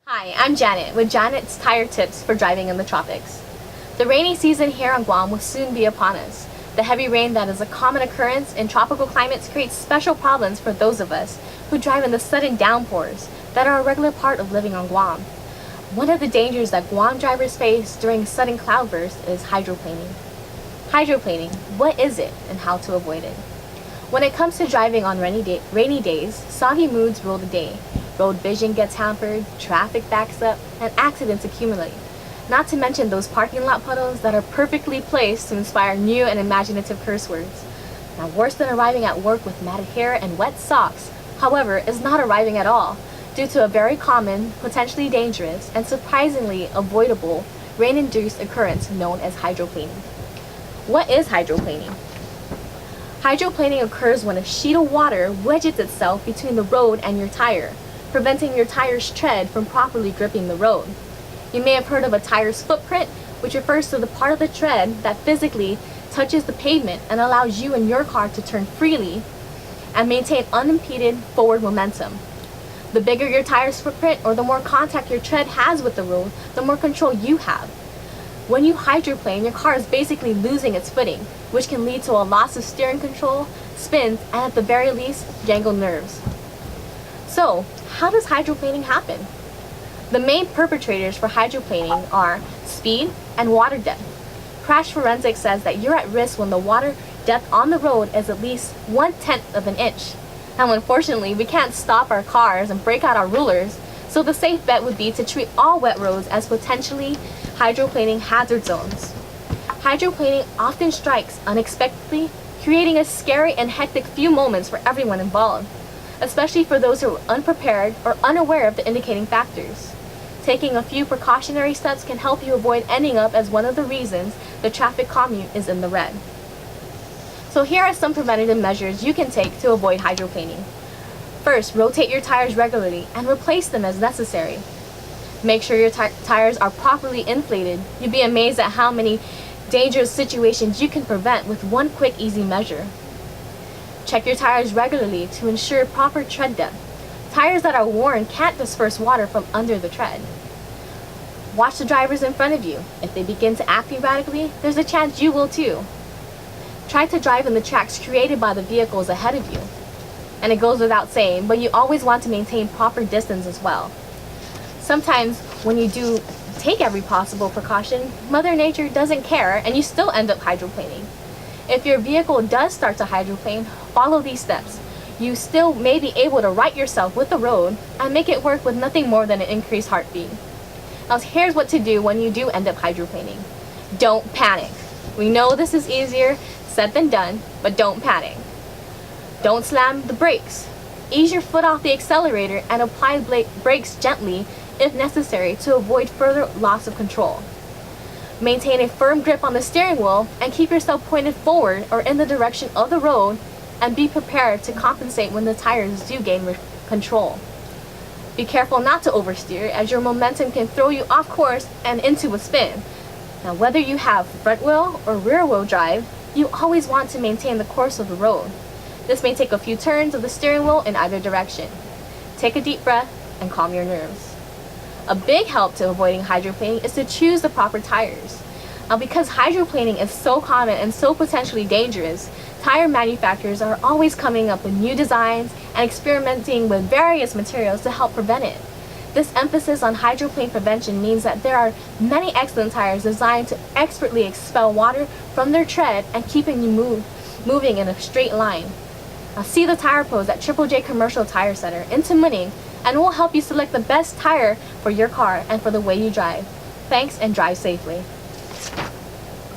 Hi, I'm Janet with Janet's Tire Tips for Driving in the Tropics. The rainy season here on Guam will soon be upon us. The heavy rain that is a common occurrence in tropical climates creates special problems for those of us who drive in the sudden downpours that are a regular part of living on Guam. One of the dangers that Guam drivers face during sudden cloudbursts is hydroplaning. Hydroplaning, what is it and how to avoid it? When it comes to driving on rainy days, soggy moods rule the day. Road vision gets hampered, traffic backs up, and accidents accumulate. Not to mention those parking lot puddles that are perfectly placed to inspire new and imaginative curse words. Now, worse than arriving at work with matted hair and wet socks, however, is not arriving at all, due to a very common, potentially dangerous, and surprisingly avoidable rain-induced occurrence known as hydroplaning. What is hydroplaning? Hydroplaning occurs when a sheet of water wedges itself between the road and your tire, preventing your tire's tread from properly gripping the road. You may have heard of a tire's footprint, which refers to the part of the tread that physically touches the pavement and allows you and your car to turn freely and maintain unimpeded forward momentum. The bigger your tire's footprint or the more contact your tread has with the road, the more control you have. When you hydroplane, your car is basically losing its footing, which can lead to a loss of steering control, spins, and at the very least, jangled nerves. So, how does hydroplaning happen? The main perpetrators for hydroplaning are speed and water depth. Crash Forensics says that you're at risk when the water depth on the road is at least 1/10 of an inch. Now, unfortunately, we can't stop our cars and break out our rulers, so the safe bet would be to treat all wet roads as potentially hydroplaning hazard zones. Hydroplaning often strikes unexpectedly, creating a scary and hectic few moments for everyone involved, especially for those who are unprepared or unaware of the indicating factors. Taking a few precautionary steps can help you avoid ending up as one of the reasons the traffic commute is in the red. So here are some preventative measures you can take to avoid hydroplaning. First, rotate your tires regularly and replace them as necessary. Make sure your tires are properly inflated. You'd be amazed at how many dangerous situations you can prevent with one quick, easy measure. Check your tires regularly to ensure proper tread depth. Tires that are worn can't disperse water from under the tread. Watch the drivers in front of you. If they begin to act erratically, there's a chance you will too. Try to drive in the tracks created by the vehicles ahead of you. And it goes without saying, but you always want to maintain proper distance as well. Sometimes when you do take every possible precaution, Mother Nature doesn't care and you still end up hydroplaning. If your vehicle does start to hydroplane, follow these steps. You still may be able to right yourself with the road and make it work with nothing more than an increased heartbeat. Now here's what to do when you do end up hydroplaning. Don't panic. We know this is easier said than done, but don't panic. Don't slam the brakes. Ease your foot off the accelerator and apply brakes gently if necessary to avoid further loss of control. Maintain a firm grip on the steering wheel and keep yourself pointed forward or in the direction of the road, and be prepared to compensate when the tires do gain control. Be careful not to oversteer, as your momentum can throw you off course and into a spin. Now, whether you have front wheel or rear wheel drive, you always want to maintain the course of the road. This may take a few turns of the steering wheel in either direction. Take a deep breath and calm your nerves. A big help to avoiding hydroplaning is to choose the proper tires. Now, because hydroplaning is so common and so potentially dangerous, tire manufacturers are always coming up with new designs and experimenting with various materials to help prevent it. This emphasis on hydroplane prevention means that there are many excellent tires designed to expertly expel water from their tread and keeping you moving in a straight line. Now, see the tire pros at Triple J Commercial Tire Center in Tamuning, and we'll help you select the best tire for your car and for the way you drive. Thanks, and drive safely.